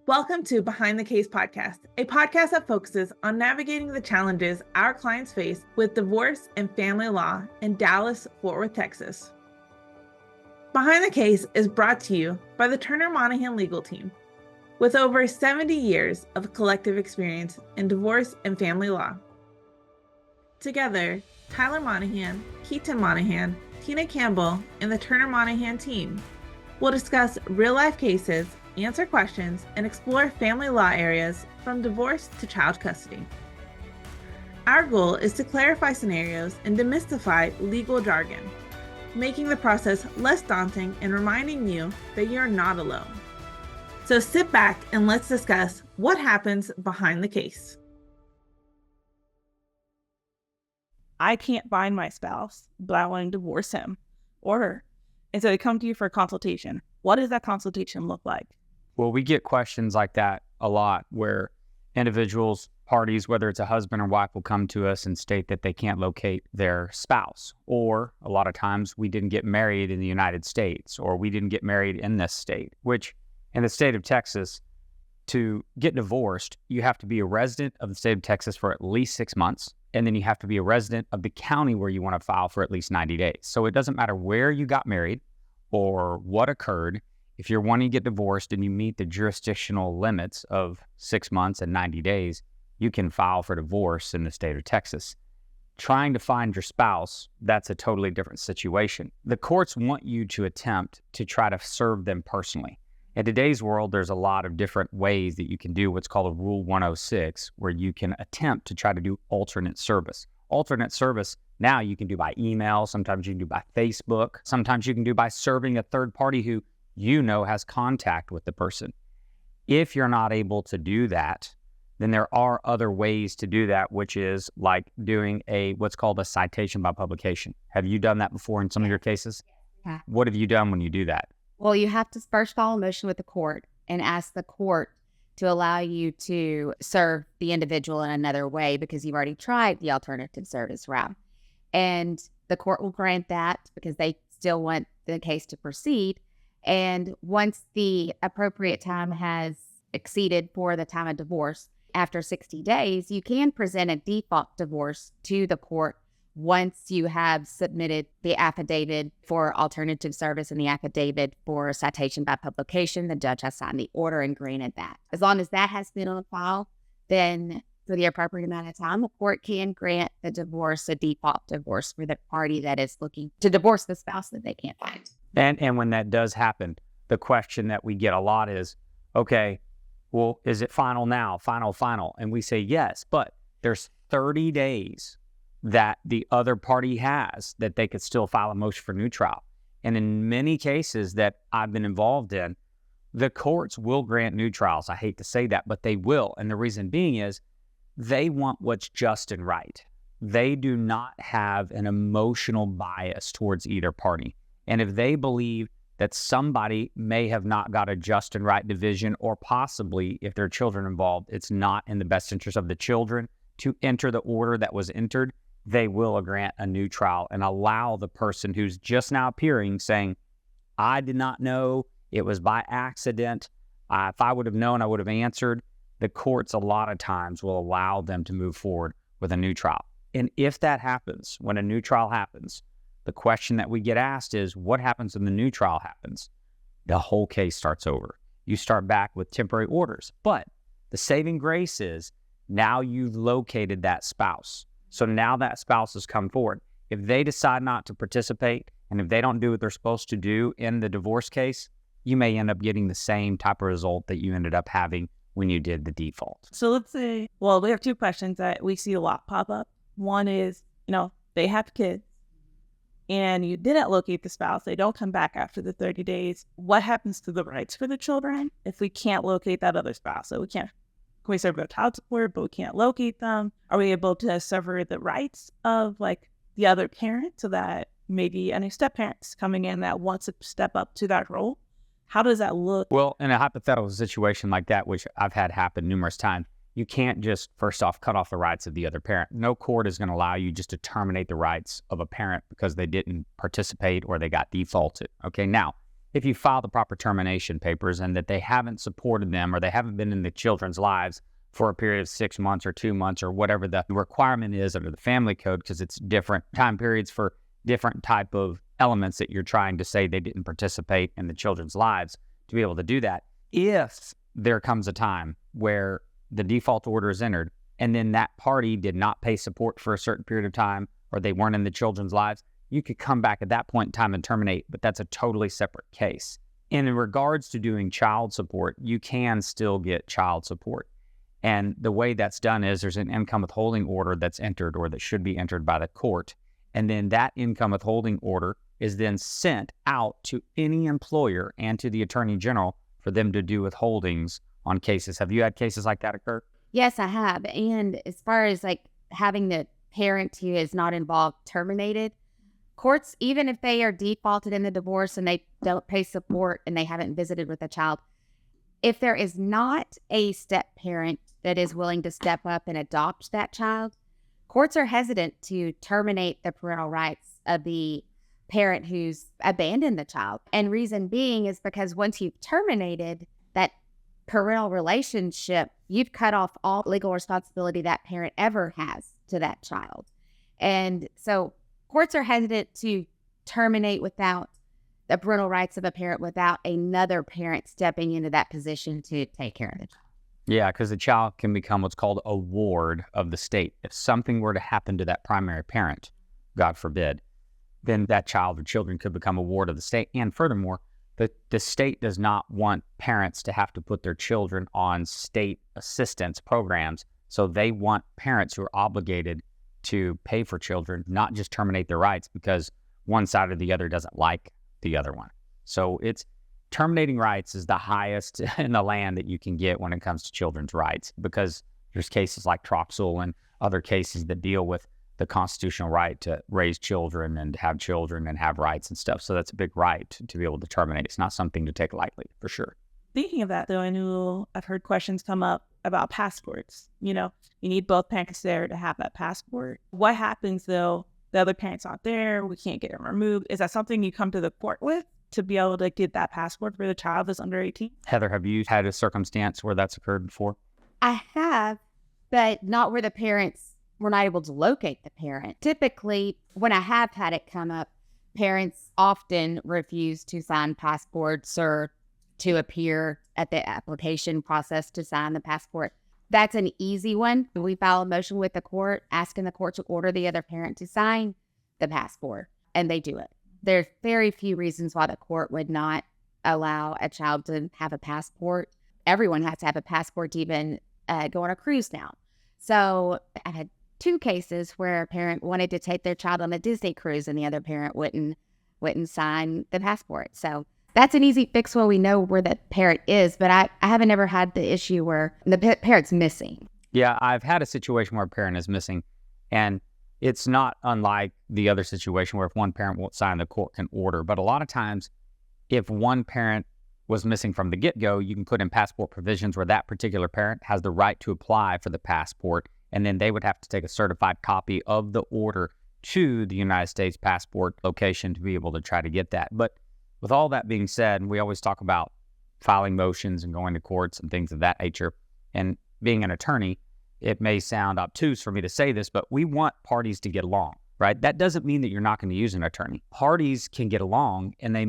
Welcome to Behind the Case podcast, a podcast that focuses on navigating the challenges our clients face with divorce and family law in Dallas, Fort Worth, Texas. Behind the Case is brought to you by the Monahan legal team. With over 70 years of collective experience in divorce and family law. Together, Tyler Monahan, Keaton Monahan, Tina Campbell, and the Turner Monahan team will discuss real-life cases, answer questions, and explore family law areas from divorce to child custody. Our goal is to clarify scenarios and demystify legal jargon, making the process less daunting and reminding you that you're not alone. So sit back and let's discuss what happens behind the case. I can't find my spouse, but I want to divorce him or her. And so they come to you for a consultation. What does that consultation look like? Well, we get questions like that a lot where individuals, parties, whether it's a husband or wife, will come to us and state that they can't locate their spouse. Or a lot of times we didn't get married in the United States, or we didn't get married in this state, which in the state of Texas, to get divorced, you have to be a resident of the state of Texas for at least 6 months. And then you have to be a resident of the county where you want to file for at least 90 days. So it doesn't matter where you got married or what occurred. If you're wanting to get divorced and you meet the jurisdictional limits of 6 months and 90 days, you can file for divorce in the state of Texas. Trying to find your spouse, that's a totally different situation. The courts want you to attempt to try to serve them personally. In today's world, there's a lot of different ways that you can do what's called a Rule 106, where you can attempt to try to do alternate service. Alternate service now you can do by email, sometimes you can do by Facebook, sometimes you can do by serving a third party who you know has contact with the person. If you're not able to do that, then there are other ways to do that, which is like doing what's called a citation by publication. Have you done that before in some of your cases? Yeah. What have you done when you do that? Well, you have to first file a motion with the court and ask the court to allow you to serve the individual in another way because you've already tried the alternative service route. And the court will grant that because they still want the case to proceed. And once the appropriate time has exceeded for the time of divorce, after 60 days, you can present a default divorce to the court once you have submitted the affidavit for alternative service and the affidavit for citation by publication. The judge has signed the order and granted that. As long as that has been on file, then for the appropriate amount of time, the court can grant the divorce, a default divorce for the party that is looking to divorce the spouse that they can't find. And when that does happen, the question that we get a lot is, okay, well, is it final now? Final. And we say yes, but there's 30 days that the other party has that they could still file a motion for new trial. And in many cases that I've been involved in, the courts will grant new trials. I hate to say that, but they will. And the reason being is they want what's just and right. They do not have an emotional bias towards either party. And if they believe that somebody may have not got a just and right division, or possibly if there are children involved, it's not in the best interest of the children to enter the order that was entered, they will grant a new trial and allow the person who's just now appearing saying, I did not know, it was by accident. If I would have known, I would have answered. The courts a lot of times will allow them to move forward with a new trial. And if that happens, when a new trial happens, the question that we get asked is, what happens when the new trial happens? The whole case starts over. You start back with temporary orders. But the saving grace is now you've located that spouse. So now that spouse has come forward. If they decide not to participate, and if they don't do what they're supposed to do in the divorce case, you may end up getting the same type of result that you ended up having when you did the default. So let's say, well, we have two questions that we see a lot pop up. One is, they have kids and you didn't locate the spouse. They don't come back after the 30 days. What happens to the rights for the children if we can't locate that other spouse? So can we serve their child support, but we can't locate them? Are we able to sever the rights of the other parent so that maybe any step parents coming in that wants to step up to that role? How does that look? Well, in a hypothetical situation like that, which I've had happen numerous times, you can't just, first off, cut off the rights of the other parent. No court is going to allow you just to terminate the rights of a parent because they didn't participate or they got defaulted. Okay, now, if you file the proper termination papers and that they haven't supported them or they haven't been in the children's lives for a period of 6 months or 2 months or whatever the requirement is under the family code, because it's different time periods for different type of elements that you're trying to say they didn't participate in the children's lives to be able to do that. If there comes a time where the default order is entered and then that party did not pay support for a certain period of time or they weren't in the children's lives, you could come back at that point in time and terminate, but that's a totally separate case. And in regards to doing child support, you can still get child support. And the way that's done is there's an income withholding order that's entered or that should be entered by the court. And then that income withholding order is then sent out to any employer and to the attorney general for them to do withholdings on cases. Have you had cases like that occur? Yes, I have. And as far as like having the parent who is not involved terminated, courts, even if they are defaulted in the divorce and they don't pay support and they haven't visited with the child, if there is not a step parent that is willing to step up and adopt that child, courts are hesitant to terminate the parental rights of the parent who's abandoned the child. And reason being is because once you've terminated that parental relationship, you've cut off all legal responsibility that parent ever has to that child. And so courts are hesitant to terminate without the parental rights of a parent without another parent stepping into that position to take care of the child. Yeah, because the child can become what's called a ward of the state. If something were to happen to that primary parent, God forbid, then that child or children could become a ward of the state. And furthermore, the state does not want parents to have to put their children on state assistance programs. So they want parents who are obligated to pay for children, not just terminate their rights because one side or the other doesn't like the other one. So it's terminating rights is the highest in the land that you can get when it comes to children's rights, because there's cases like Troxel and other cases that deal with the constitutional right to raise children and have children and have rights and stuff. So that's a big right to be able to terminate. It's not something to take lightly, for sure. Thinking of that, though, I know I've heard questions come up about passports. You know, you need both parents there to have that passport. What happens, though, the other parent's not there, we can't get it removed? Is that something you come to the court with to be able to get that passport for the child that's under 18? Heather, have you had a circumstance where that's occurred before? I have, but not where the parents were not able to locate the parent. Typically, when I have had it come up, parents often refuse to sign passports or to appear at the application process to sign the passport. That's an easy one. We file a motion with the court, asking the court to order the other parent to sign the passport, and they do it. There's very few reasons why the court would not allow a child to have a passport. Everyone has to have a passport to even go on a cruise now. So I've had 2 cases where a parent wanted to take their child on a Disney cruise and the other parent wouldn't sign the passport. So that's an easy fix when we know where the parent is, but I haven't ever had the issue where the parent's missing. Yeah, I've had a situation where a parent is missing, and it's not unlike the other situation where if one parent won't sign, the court can order. But a lot of times, if one parent was missing from the get-go, you can put in passport provisions where that particular parent has the right to apply for the passport, and then they would have to take a certified copy of the order to the United States passport location to be able to try to get that. But with all that being said, and we always talk about filing motions and going to courts and things of that nature, and being an attorney, it may sound obtuse for me to say this, but we want parties to get along, right? That doesn't mean that you're not going to use an attorney. Parties can get along, and they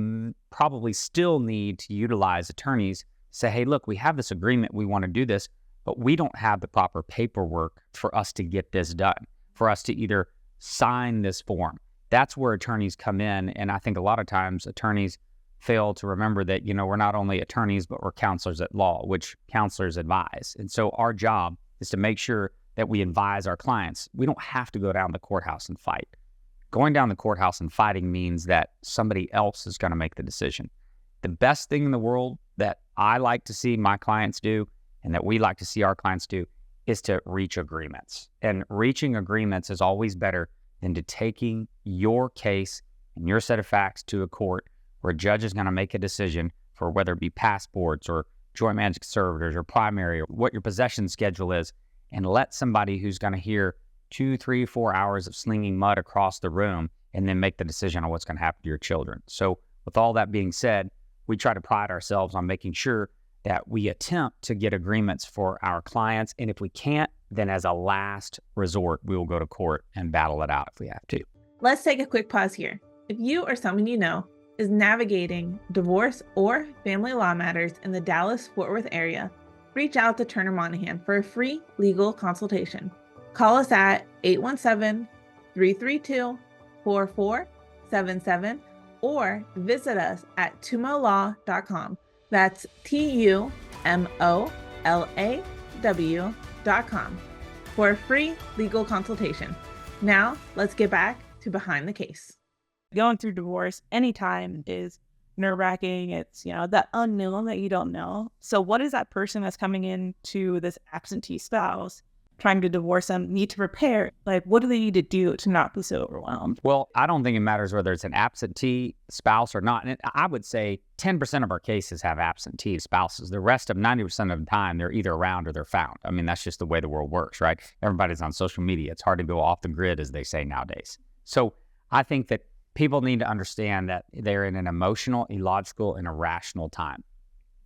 probably still need to utilize attorneys. Say, hey, look, we have this agreement, we want to do this, but we don't have the proper paperwork for us to get this done, for us to either sign this form. That's where attorneys come in, and I think a lot of times attorneys fail to remember that, you know, we're not only attorneys, but we're counselors at law, which counselors advise. And so our job is to make sure that we advise our clients. We don't have to go down the courthouse and fight. Going down the courthouse and fighting means that somebody else is going to make the decision. The best thing in the world that I like to see my clients do, and that we like to see our clients do, is to reach agreements. And reaching agreements is always better than to taking your case and your set of facts to a court where a judge is going to make a decision for whether it be passports or joint managed servitors or primary or what your possession schedule is, and let somebody who's going to hear 2, 3, 4 hours of slinging mud across the room and then make the decision on what's going to happen to your children. So with all that being said, we try to pride ourselves on making sure that we attempt to get agreements for our clients. And if we can't, then as a last resort, we will go to court and battle it out if we have to. Let's take a quick pause here. If you or someone you know is navigating divorce or family law matters in the Dallas-Fort Worth area, reach out to Turner Monahan for a free legal consultation. Call us at 817-332-4477 or visit us at tumolaw.com. That's TUMOLAW.com for a free legal consultation. Now, let's get back to Behind the Case. Going through divorce anytime is nerve-wracking. It's, that unknown that you don't know. So what is that person that's coming into this absentee spouse trying to divorce them need to prepare? Like, what do they need to do to not be so overwhelmed? Well, I don't think it matters whether it's an absentee spouse or not. And I would say 10% of our cases have absentee spouses. The rest of 90% of the time, they're either around or they're found. I mean, that's just the way the world works, right? Everybody's on social media. It's hard to go off the grid, as they say nowadays. So I think that people need to understand that they're in an emotional, illogical, and irrational time.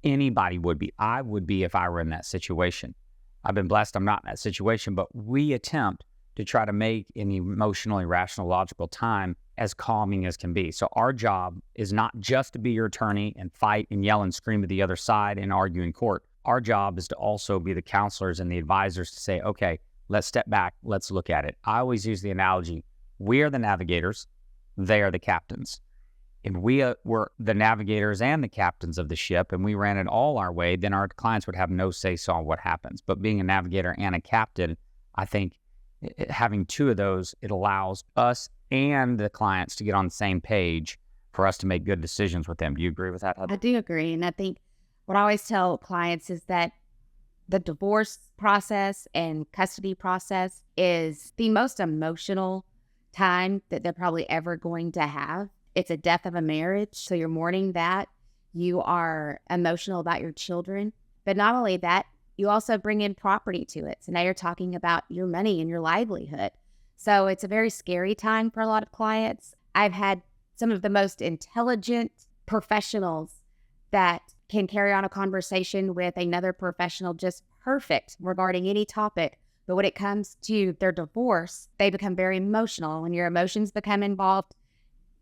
Anybody would be. I would be if I were in that situation. I've been blessed I'm not in that situation, but we attempt to try to make an emotional, irrational, logical time as calming as can be. So our job is not just to be your attorney and fight and yell and scream at the other side and argue in court. Our job is to also be the counselors and the advisors to say, okay, let's step back, let's look at it. I always use the analogy, we are the navigators, they are the captains. If we were the navigators and the captains of the ship and we ran it all our way, then our clients would have no say-so on what happens. But being a navigator and a captain, I think having two of those, it allows us and the clients to get on the same page for us to make good decisions with them. Do you agree with that, Heather? I do agree. And I think what I always tell clients is that the divorce process and custody process is the most emotional time that they're probably ever going to have. It's a death of a marriage. So you're mourning that. You are emotional about your children. But not only that, you also bring in property to it. So now you're talking about your money and your livelihood. So it's a very scary time for a lot of clients. I've had some of the most intelligent professionals that can carry on a conversation with another professional just perfect regarding any topic. But when it comes to their divorce, they become very emotional. When your emotions become involved,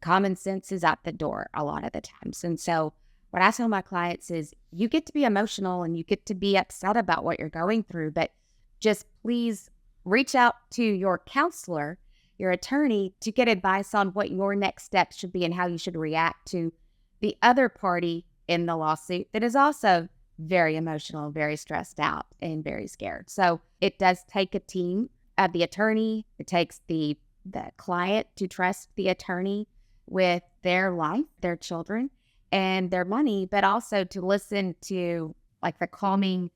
common sense is out the door a lot of the times. And so what I tell my clients is you get to be emotional and you get to be upset about what you're going through, but just please reach out to your counselor, your attorney, to get advice on what your next steps should be and how you should react to the other party in the lawsuit that is also very emotional, very stressed out, and very scared. So it does take a team of the attorney. It takes the client to trust the attorney with their life, their children, and their money, but also to listen to like the calming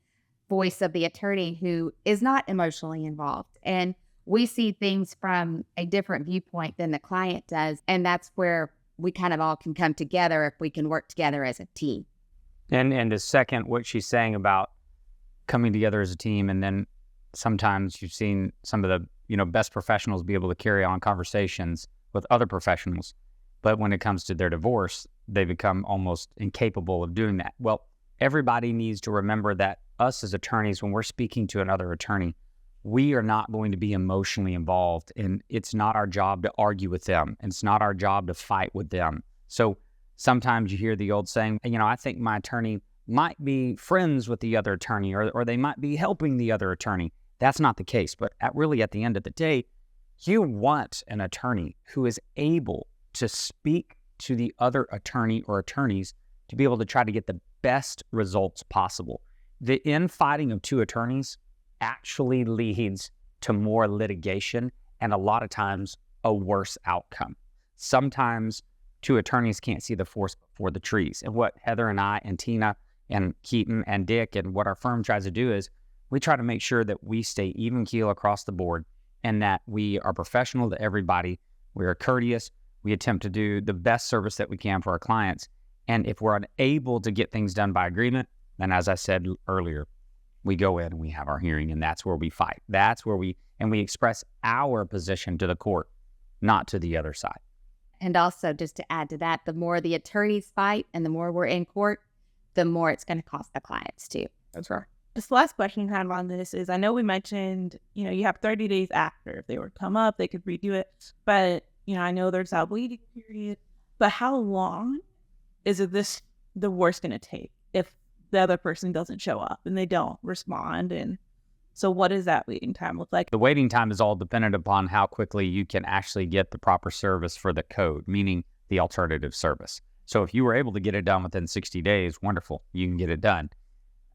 voice of the attorney who is not emotionally involved. And we see things from a different viewpoint than the client does. And that's where we kind of all can come together if we can work together as a team. And to second what she's saying about coming together as a team, and then sometimes you've seen some of the best professionals be able to carry on conversations with other professionals. But when it comes to their divorce, they become almost incapable of doing that. Well, everybody needs to remember that us as attorneys, when we're speaking to another attorney, we are not going to be emotionally involved, and it's not our job to argue with them. And it's not our job to fight with them. So sometimes you hear the old saying, I think my attorney might be friends with the other attorney, or they might be helping the other attorney. That's not the case. But at the end of the day, you want an attorney who is able to speak to the other attorney or attorneys to be able to try to get the best results possible. The infighting of two attorneys actually leads to more litigation and a lot of times a worse outcome. Sometimes two attorneys can't see the forest before the trees. And what Heather and I and Tina and Keaton and Dick and what our firm tries to do is we try to make sure that we stay even keel across the board and that we are professional to everybody. We are courteous. We attempt to do the best service that we can for our clients. And if we're unable to get things done by agreement, then as I said earlier, we go in and we have our hearing, and that's where we fight. That's where we express our position to the court, not to the other side. And also, just to add to that, the more the attorneys fight and the more we're in court, the more it's going to cost the clients too. That's right. This last question I have on this is, I know we mentioned, you have 30 days after. If they were to come up, they could redo it. But, I know there's a waiting period. But how long is this divorce going to take if the other person doesn't show up and they don't respond? And so what does that waiting time look like? The waiting time is all dependent upon how quickly you can actually get the proper service for the code, meaning the alternative service. So if you were able to get it done within 60 days, wonderful, you can get it done.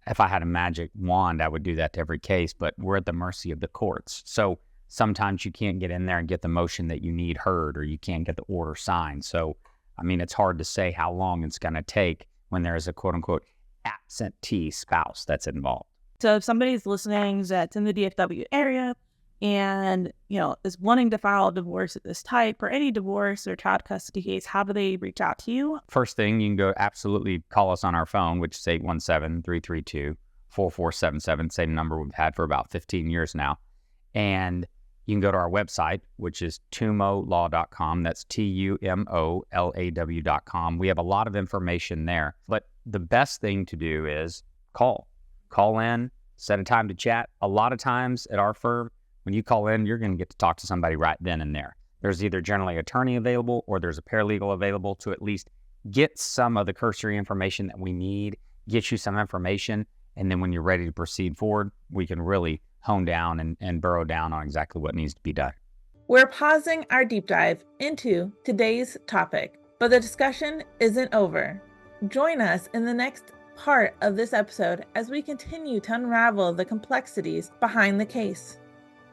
If I had a magic wand, I would do that to every case, but we're at the mercy of the courts. So sometimes you can't get in there and get the motion that you need heard, or you can't get the order signed. So, it's hard to say how long it's going to take when there is a quote unquote absentee spouse that's involved. So if somebody's listening that's in the DFW area and, is wanting to file a divorce of this type, or any divorce or child custody case, how do they reach out to you? First thing, you can go absolutely call us on our phone, which is 817-332-4477, same number we've had for about 15 years now. And you can go to our website, which is tumolaw.com. That's TUMOLAW.com. We have a lot of information there. But the best thing to do is call in, set a time to chat. A lot of times at our firm, when you call in, you're going to get to talk to somebody right then and there. There's either generally an attorney available or there's a paralegal available to at least get some of the cursory information that we need, get you some information, and then when you're ready to proceed forward, we can really hone down and burrow down on exactly what needs to be done. We're pausing our deep dive into today's topic, but the discussion isn't over. Join us in the next part of this episode as we continue to unravel the complexities behind the case.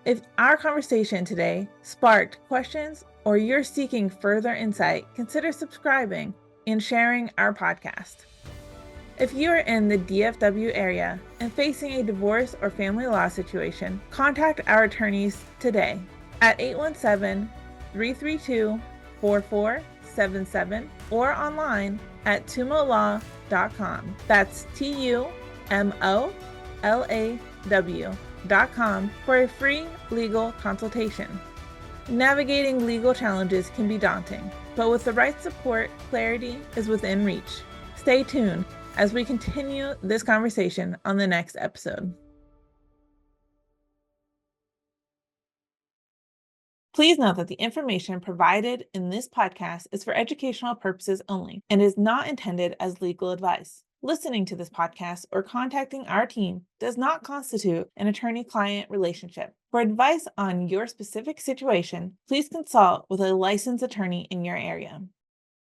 If our conversation today sparked questions or you're seeking further insight, consider subscribing and sharing our podcast. If you are in the DFW area and facing a divorce or family law situation, contact our attorneys today at 817-332-4477 or online at tumolaw.com. That's TUMOLAW.com for a free legal consultation. Navigating legal challenges can be daunting, but with the right support, clarity is within reach. Stay tuned as we continue this conversation on the next episode. Please note that the information provided in this podcast is for educational purposes only and is not intended as legal advice. Listening to this podcast or contacting our team does not constitute an attorney-client relationship. For advice on your specific situation, please consult with a licensed attorney in your area.